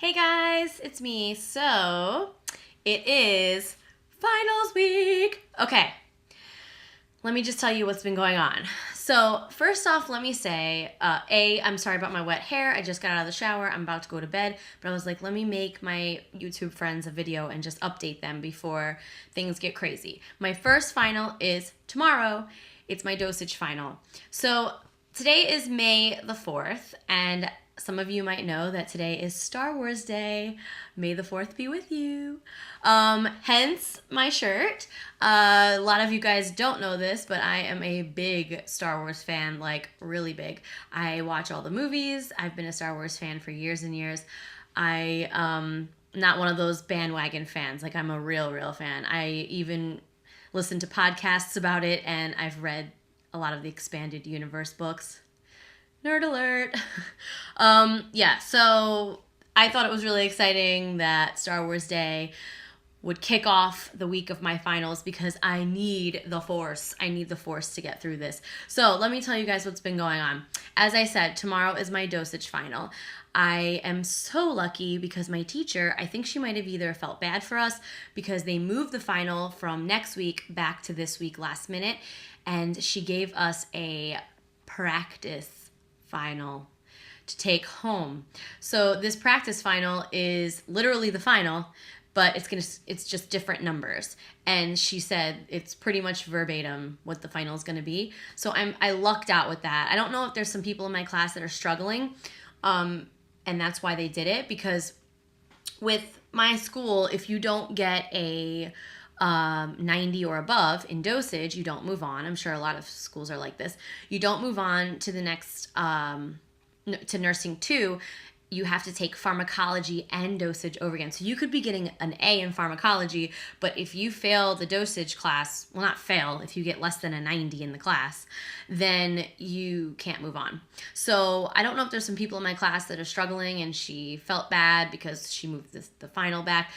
Hey guys, it's me. So, it is finals week. Okay, let me just tell you what's been going on. So, first off, let me say, I'm sorry about my wet hair. I just got out of the shower. I'm about to go to bed. But I was like, let me make my YouTube friends a video and just update them before things get crazy. My first final is tomorrow. It's my dosage final. So, today is May the 4th, and some of you might know that today is Star Wars Day. May the 4th be with you. Hence my shirt. A lot of you guys don't know this, but I am a big Star Wars fan, like really big. I watch all the movies. I've been a Star Wars fan for years and years. Not one of those bandwagon fans. Like, I'm a real fan. I even listen to podcasts about it, and I've read a lot of the expanded universe books. Nerd alert. Yeah, so I thought it was really exciting that Star Wars Day would kick off the week of my finals because I need the Force. I need the Force to get through this. So let me tell you guys what's been going on. As I said, tomorrow is my dosage final. I am so lucky because my teacher, I think she might have either felt bad for us because they moved the final from next week back to this week last minute, and she gave us a practice final to take home. So this practice final is literally the final, but it's just different numbers. And she said it's pretty much verbatim what the final is going to be. So I lucked out with that. I don't know if there's some people in my class that are struggling, and that's why they did it, because with my school, if you don't get a 90 or above in dosage, you don't move on. I'm sure a lot of schools are like this. You don't move on to the next, to nursing 2. You have to take pharmacology and dosage over again. So you could be getting an A in pharmacology, but if you fail the dosage class, well, not fail, if you get less than a 90 in the class, then you can't move on. So I don't know if there's some people in my class that are struggling and she felt bad because she moved the final back.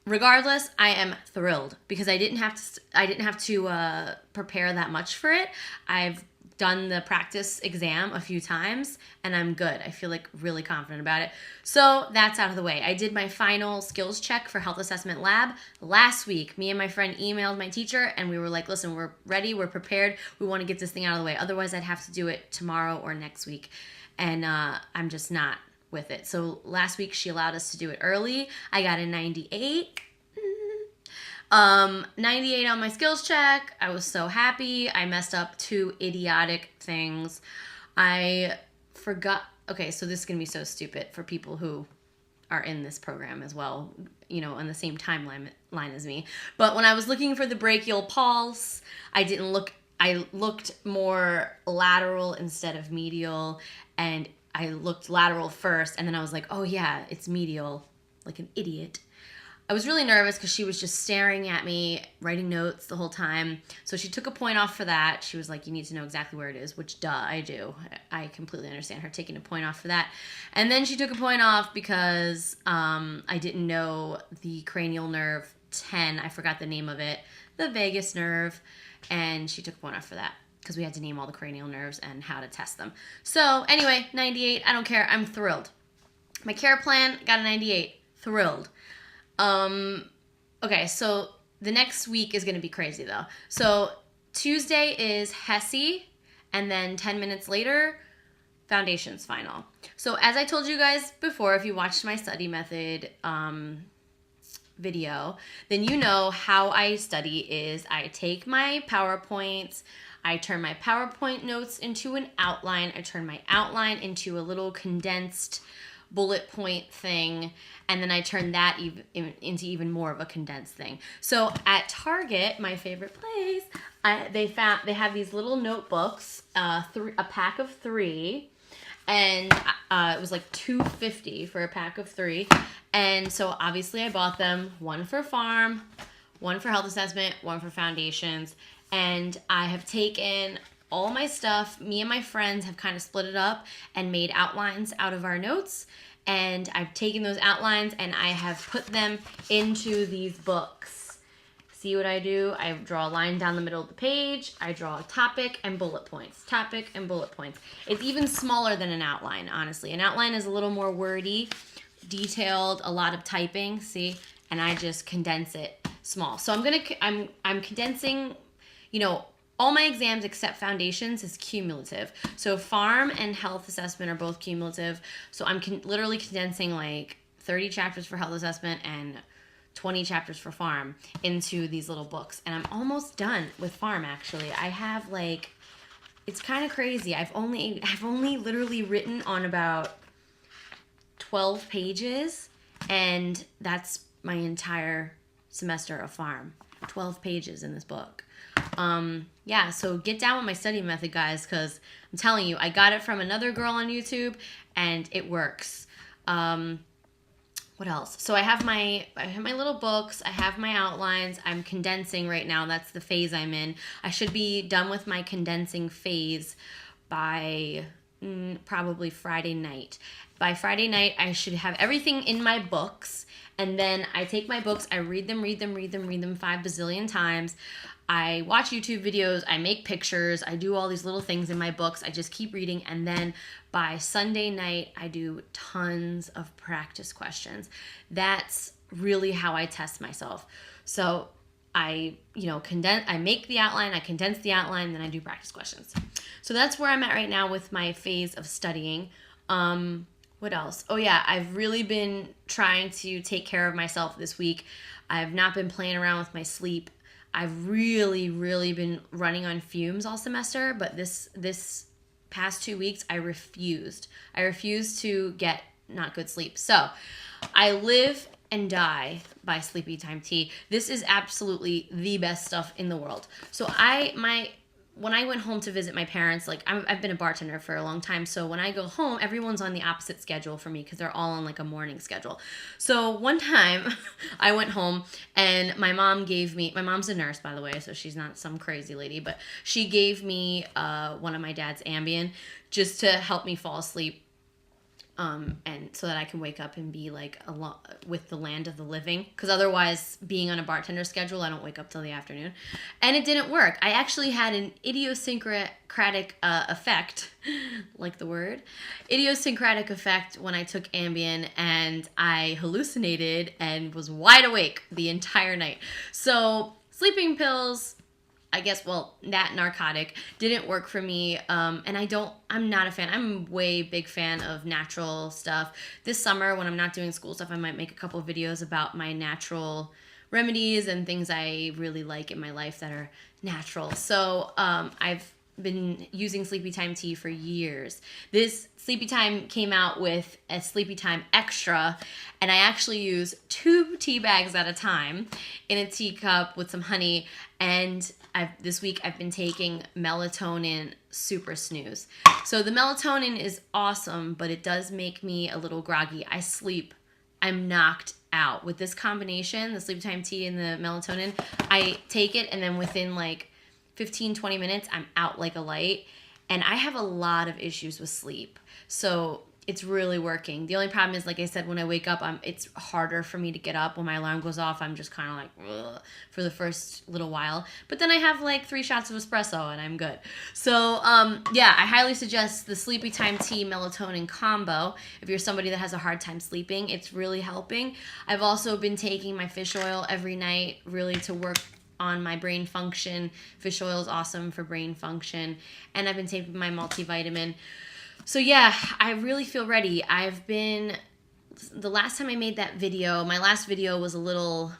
Regardless, I am thrilled because I didn't have to prepare that much for it. I've done the practice exam a few times and I'm good. I feel like really confident about it. So that's out of the way. I did my final skills check for health assessment lab last week. Me and my friend emailed my teacher and we were like, listen, we're ready, we're prepared. We want to get this thing out of the way. Otherwise, I'd have to do it tomorrow or next week. And I'm just not with it. So last week she allowed us to do it early. I got a 98. 98 on my skills check. I was so happy. I messed up 2 idiotic things. I forgot. Okay, so this is going to be so stupid for people who are in this program as well, you know, on the same timeline as me. But when I was looking for the brachial pulse, I looked more lateral instead of medial, and I looked lateral first, and then I was like, oh yeah, it's medial, like an idiot. I was really nervous because she was just staring at me, writing notes the whole time. So she took a point off for that. She was like, you need to know exactly where it is, which, duh, I do. I completely understand her taking a point off for that. And then she took a point off because I didn't know the cranial nerve 10. I forgot the name of it. The vagus nerve. And she took a point off for that because we had to name all the cranial nerves and how to test them. So anyway, 98. I don't care. I'm thrilled. My care plan got a 98. Thrilled. Okay, so the next week is going to be crazy though. So Tuesday is HESI, and then 10 minutes later, Foundations final. So as I told you guys before, if you watched my study method video, then you know how I study is I take my PowerPoints, I turn my PowerPoint notes into an outline, I turn my outline into a little condensed bullet point thing, and then I turn that into even more of a condensed thing. So at Target, my favorite place, they have these little notebooks, a pack of 3, and it was like $2.50 for a pack of 3. And so obviously I bought them, one for farm, one for health assessment, one for foundations, and I have taken all my stuff. Me and my friends have kind of split it up and made outlines out of our notes. And I've taken those outlines and I have put them into these books. See what I do? I draw a line down the middle of the page. I draw a topic and bullet points. Topic and bullet points. It's even smaller than an outline, honestly. An outline is a little more wordy, detailed, a lot of typing, see? And I just condense it small. So I'm condensing, you know, all my exams except foundations is cumulative. So farm and health assessment are both cumulative. So I'm literally condensing like 30 chapters for health assessment and 20 chapters for farm into these little books. And I'm almost done with farm, actually. I have like, it's kind of crazy. I've only literally written on about 12 pages, and that's my entire semester of farm. 12 pages in this book. Yeah, so get down with my study method, guys, because I'm telling you, I got it from another girl on YouTube, and it works. What else? So I have my little books. I have my outlines. I'm condensing right now. That's the phase I'm in. I should be done with my condensing phase by probably Friday night. By Friday night, I should have everything in my books. And then I take my books, I read them 5 bazillion times. I watch YouTube videos, I make pictures, I do all these little things in my books. I just keep reading, and then by Sunday night, I do tons of practice questions. That's really how I test myself. So I make the outline, I condense the outline, then I do practice questions. So that's where I'm at right now with my phase of studying. What else? Oh yeah, I've really been trying to take care of myself this week. I've not been playing around with my sleep. I've really, really been running on fumes all semester, but this past 2 weeks, I refused. I refused to get not good sleep. So I live and die by Sleepy Time Tea. This is absolutely the best stuff in the world. So when I went home to visit my parents, like I've been a bartender for a long time, so when I go home, everyone's on the opposite schedule for me because they're all on like a morning schedule. So one time I went home and my mom's a nurse, by the way, so she's not some crazy lady, but she gave me one of my dad's Ambien just to help me fall asleep. And so that I can wake up and be like with the land of the living, because otherwise, being on a bartender schedule, I don't wake up till the afternoon, and it didn't work. I actually had an idiosyncratic effect, like the word, idiosyncratic effect when I took Ambien, and I hallucinated and was wide awake the entire night. So sleeping pills, I guess, well, that narcotic didn't work for me, and I'm not a fan. I'm a way big fan of natural stuff. This summer, when I'm not doing school stuff, I might make a couple of videos about my natural remedies and things I really like in my life that are natural. So I've been using Sleepy Time tea for years. This Sleepy Time came out with a Sleepy Time Extra, and I actually use 2 tea bags at a time in a teacup with some honey, and this week I've been taking melatonin super snooze. So the melatonin is awesome, but it does make me a little groggy. I'm knocked out. With this combination, the Sleepy Time tea and the melatonin, I take it, and then within like 15-20 minutes, I'm out like a light. And I have a lot of issues with sleep. So it's really working. The only problem is, like I said, when I wake up, it's harder for me to get up. When my alarm goes off, I'm just kind of like, ugh, for the first little while. But then I have like 3 shots of espresso and I'm good. So yeah, I highly suggest the Sleepy Time Tea Melatonin combo. If you're somebody that has a hard time sleeping, it's really helping. I've also been taking my fish oil every night, really to work on my brain function. Fish oil is awesome for brain function. And I've been taking my multivitamin. So yeah, I really feel ready. The last time I made that video, my last video was a little,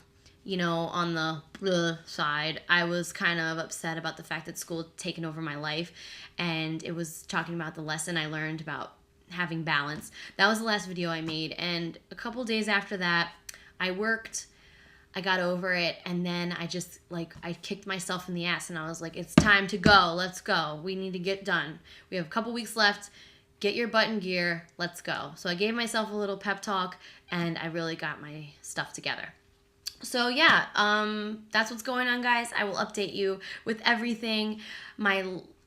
on the side. I was kind of upset about the fact that school had taken over my life, and it was talking about the lesson I learned about having balance. That was the last video I made, and a couple days after that, I worked, I got over it, and then I just, I kicked myself in the ass, and I was like, it's time to go, let's go, we need to get done. We have a couple weeks left. Get your butt in gear, let's go. So I gave myself a little pep talk, and I really got my stuff together. So yeah, that's what's going on, guys. I will update you with everything.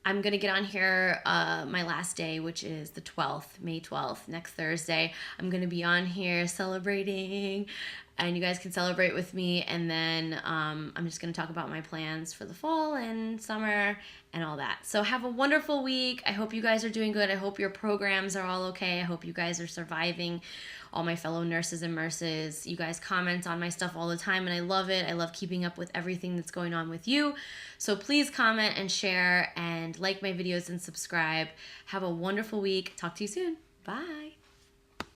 I'm going to get on here my last day, which is the 12th, May 12th, next Thursday. I'm going to be on here celebrating, and you guys can celebrate with me. And then I'm just going to talk about my plans for the fall and summer and all that. So have a wonderful week. I hope you guys are doing good. I hope your programs are all okay. I hope you guys are surviving all my fellow nurses and nurses. You guys comment on my stuff all the time, and I love it. I love keeping up with everything that's going on with you. So please comment and share and like my videos and subscribe. Have a wonderful week. Talk to you soon. Bye.